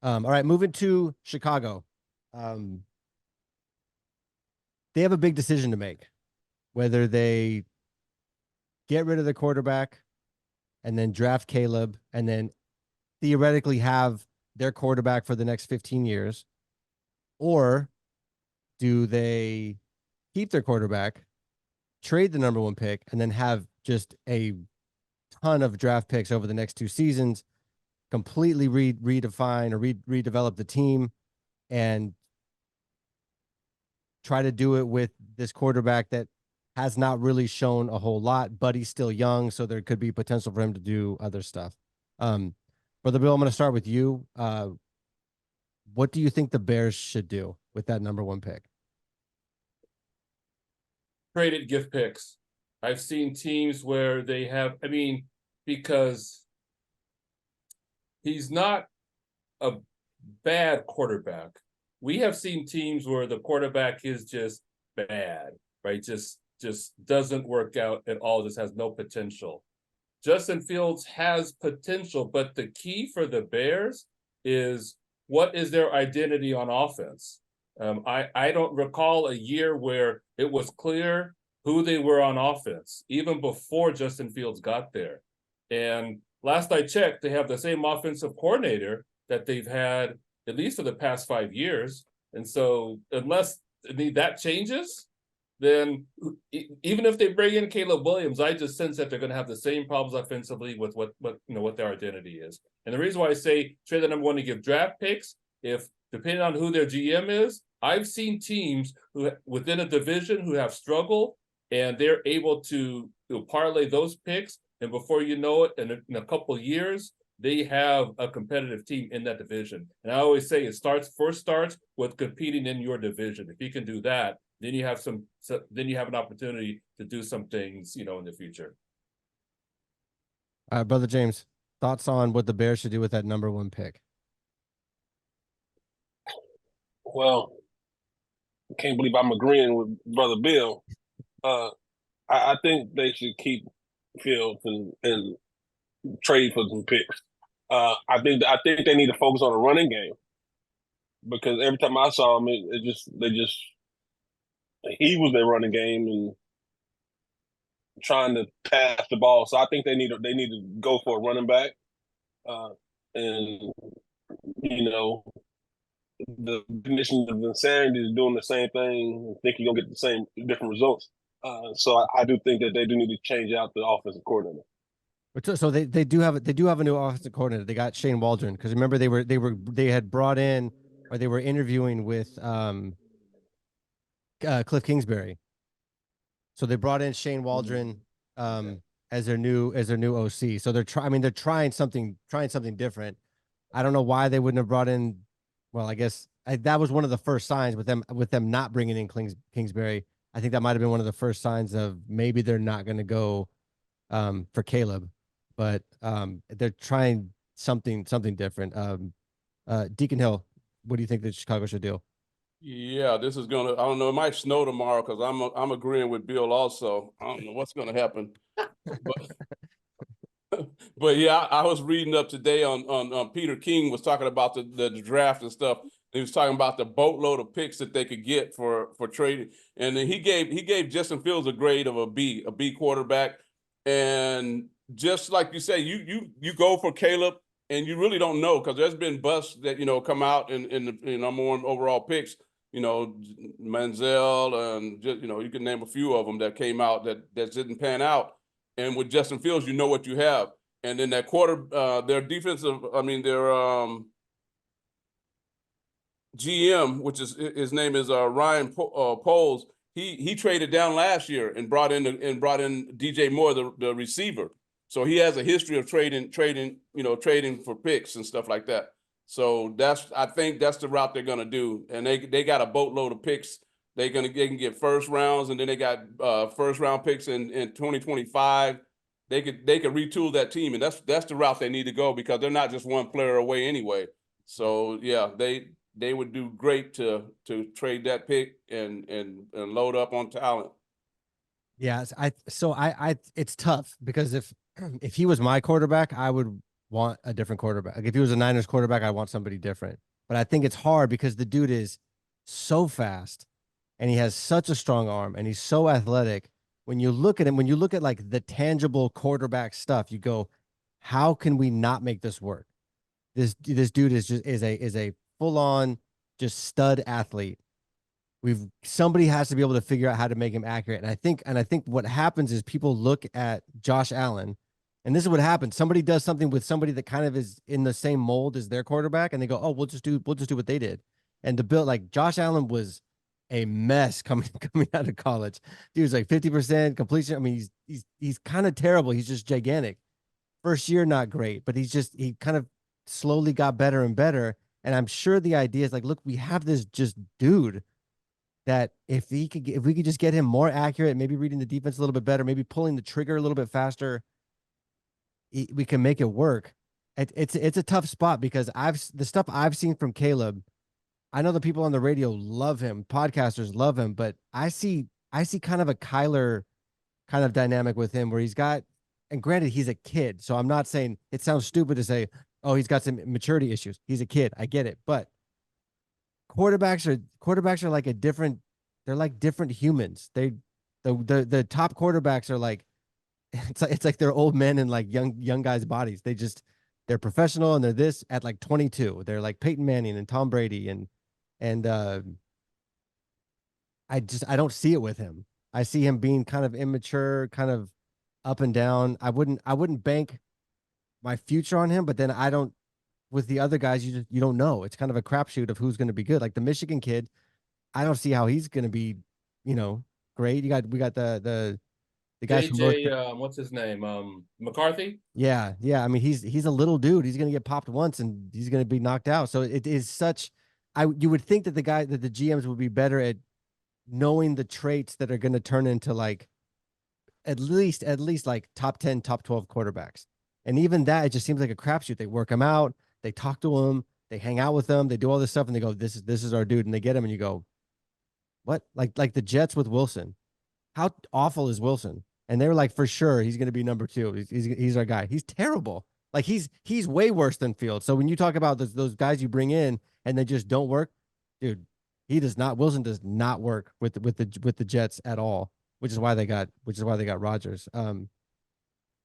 All right, moving to Chicago. They have a big decision to make, whether they get rid of the quarterback and then draft Caleb and then theoretically have their quarterback for the next 15 years, or do they keep their quarterback, trade the number one pick, and then have just a ton of draft picks over the next 2 seasons, completely redefine or redevelop the team, and try to do it with this quarterback that has not really shown a whole lot, but he's still young, so there could be potential for him to do other stuff. Brother Bill, I'm going to start with you. What do you think the Bears should do with that number one pick? Traded gift picks. I've seen teams where they have, because he's not a bad quarterback. We have seen teams where the quarterback is just bad, right? Just doesn't work out at all, just has no potential. Justin Fields has potential, but the key for the Bears is, what is their identity on offense? I don't recall a year where it was clear who they were on offense, even before Justin Fields got there. And last I checked, they have the same offensive coordinator that they've had at least for the past 5 years. And so unless that changes, then even if they bring in Caleb Williams, I just sense that they're going to have the same problems offensively with what their identity is. And the reason why I say trade the number one to give draft picks, if depending on who their GM is, I've seen teams who within a division who have struggled, and they're able to parlay those picks, and before you know it, in a couple of years, they have a competitive team in that division. And I always say it starts with competing in your division. If you can do that, then you have an opportunity to do some things, in the future. Brother James, thoughts on what the Bears should do with that number one pick? Well, I can't believe I'm agreeing with Brother Bill. I think they should keep Fields and trade for some picks. I think they need to focus on the running game, because every time I saw him, he was their running game and trying to pass the ball. So I think they need to go for a running back, and the definition of insanity is doing the same thing and think you're gonna get the same different results. So I do think that they do need to change out the offensive coordinator. So they do have a new offensive coordinator. They got Shane Waldron, because remember they had brought in, or they were interviewing with Cliff Kingsbury. So they brought in Shane Waldron as their new OC. So they're trying something different. I don't know why they wouldn't have brought in. Well, I guess that was one of the first signs with them not bringing in Kingsbury. I think that might have been one of the first signs of maybe they're not going to go for Caleb, but they're trying something different. Deacon Hill, what do you think that Chicago should do? Yeah, this is I don't know, it might snow tomorrow, because I'm agreeing with Bill also. I don't know what's gonna happen. But yeah, I was reading up today on Peter King was talking about the draft and stuff. He was talking about the boatload of picks that they could get for trading. And then he gave Justin Fields a grade of a B quarterback. And just like you say, you go for Caleb, and you really don't know, because there's been busts that come out in the number one overall picks. Manziel, and you can name a few of them that came out that didn't pan out. And with Justin Fields, you know what you have. And then that their defensive, their GM, which is his name is Ryan Poles. He traded down last year and brought in DJ Moore, the receiver. So he has a history of trading for picks and stuff like that. So I think that's the route they're gonna do. And they got a boatload of picks. They can get first rounds, and then they got first round picks in 2025. They could retool that team, and that's the route they need to go, because they're not just one player away anyway. So yeah, they would do great to trade that pick and load up on talent. Yeah, it's tough, because if he was my quarterback, I would want a different quarterback. Like if he was a Niners quarterback, I want somebody different. But I think it's hard because the dude is so fast and he has such a strong arm and he's so athletic. When you look at him, when you look at like the tangible quarterback stuff, you go, how can we not make this work? This dude is a full on just stud athlete. Somebody has to be able to figure out how to make him accurate. And I think what happens is people look at Josh Allen, and this is what happens. Somebody does something with somebody that kind of is in the same mold as their quarterback, and they go, "Oh, we'll just do what they did." And the build, like Josh Allen was a mess coming out of college. Dude was like 50% completion. I mean, he's kind of terrible. He's just gigantic. First year, not great, but he kind of slowly got better and better. And I'm sure the idea is like, look, we have this just dude that if we could just get him more accurate, maybe reading the defense a little bit better, maybe pulling the trigger a little bit faster, we can make it work. It's a tough spot because the stuff I've seen from Caleb, I know the people on the radio love him, podcasters love him, but I see kind of a Kyler kind of dynamic with him where he's got, and granted he's a kid, so I'm not saying, it sounds stupid to say, oh, he's got some maturity issues. He's a kid. I get it, but quarterbacks are like they're like different humans. The top quarterbacks are like, it's like they're old men in like young guys' bodies. They're professional and they're this at like 22. They're like Peyton Manning and Tom Brady and I don't see it with him. I see him being kind of immature, kind of up and down. I wouldn't bank my future on him, but then I don't, with the other guys, you don't know. It's kind of a crapshoot of who's going to be good. Like the Michigan kid, I don't see how he's going to be, great. We got the guys from JJ, what's his name? McCarthy. Yeah. I mean, he's a little dude. He's going to get popped once and he's going to be knocked out. So it is such. You would think that the GMs would be better at knowing the traits that are going to turn into like at least like top 10, top 12 quarterbacks. And even that, it just seems like a crapshoot. They work him out. They talk to him, they hang out with them, they do all this stuff, and they go, "This is our dude," and they get him, and you go, "What?" Like the Jets with Wilson. How awful is Wilson? And they were like, "For sure, he's going to be number 2. He's our guy." He's terrible. Like he's way worse than Fields. So when you talk about those guys you bring in and they just don't work, dude, Wilson does not work with the Jets at all, which is why they got Rodgers.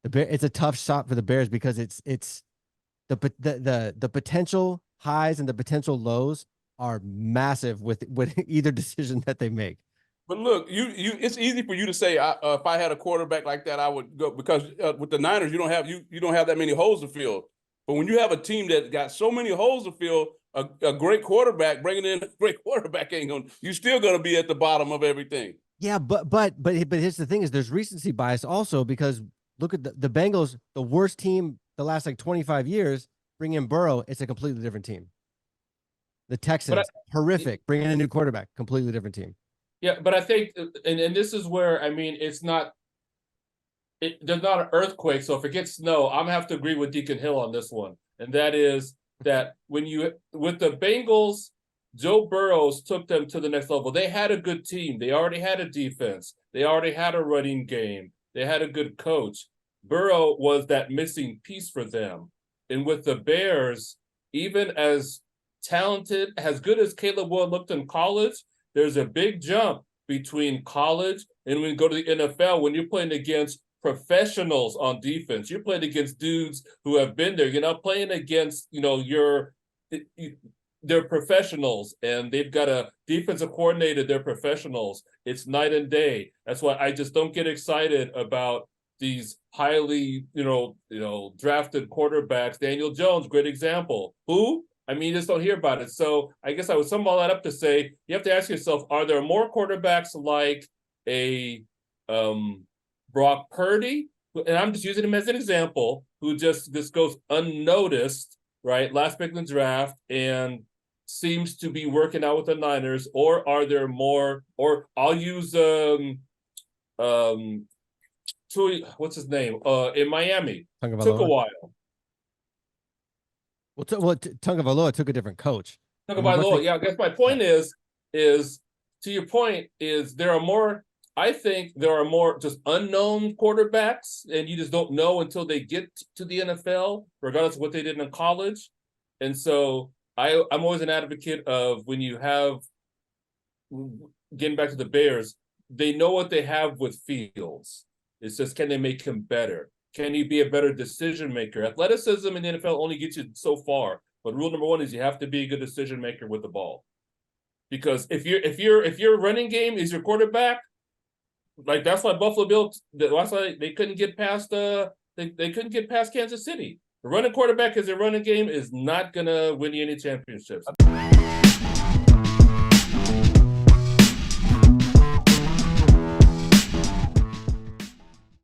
It's a tough shot for the Bears because it's the potential highs and the potential lows are massive with either decision that they make. But look, it's easy for you to say if I had a quarterback like that, I would go, because with the Niners, you don't have that many holes to fill. But when you have a team that got so many holes to fill, a great quarterback, bringing in a great quarterback you're still going to be at the bottom of everything. Yeah, but here's the thing: is there's recency bias also, because look at the Bengals, the worst team the last like 25 years. Bring in Burrow, it's a completely different team. The Texans, horrific. Bring in a new quarterback, completely different team. Yeah, but I think, and this is where, I mean, there's not an earthquake. So if it gets snow, I'm gonna have to agree with Deacon Hill on this one, and that is that with the Bengals, Joe Burrows took them to the next level. They had a good team. They already had a defense. They already had a running game. They had a good coach. Burrow was that missing piece for them. And with the Bears, even as talented, as good as Caleb Williams looked in college, there's a big jump between college and when you go to the NFL, when you're playing against professionals on defense. You're playing against dudes who have been there. You're not playing against, they're professionals, and they've got a defensive coordinator. They're professionals. It's night and day. That's why I just don't get excited about these highly, drafted quarterbacks. Daniel Jones, great example. Who? I mean, you just don't hear about it. So I guess I would sum all that up to say, you have to ask yourself, are there more quarterbacks like a Brock Purdy? And I'm just using him as an example, who just goes unnoticed, right? Last pick in the draft, and seems to be working out with the Niners. Or are there more? Or I'll use what's his name? In Miami. Took a while. Well, Tagovailoa took a different coach. Tagovailoa, yeah. I guess my point is to your point is there are more I think there are more just unknown quarterbacks, and you just don't know until they get to the NFL, regardless of what they did in college. And so I'm always an advocate of when you have, getting back to the Bears, they know what they have with Fields. It's just, can they make him better? Can he be a better decision maker? Athleticism in the NFL only gets you so far. But rule number one is you have to be a good decision maker with the ball. Because if your running game is your quarterback, like that's why Buffalo Bills, that's why they couldn't get past they couldn't get past Kansas City. The running quarterback as a running game is not gonna win you any championships.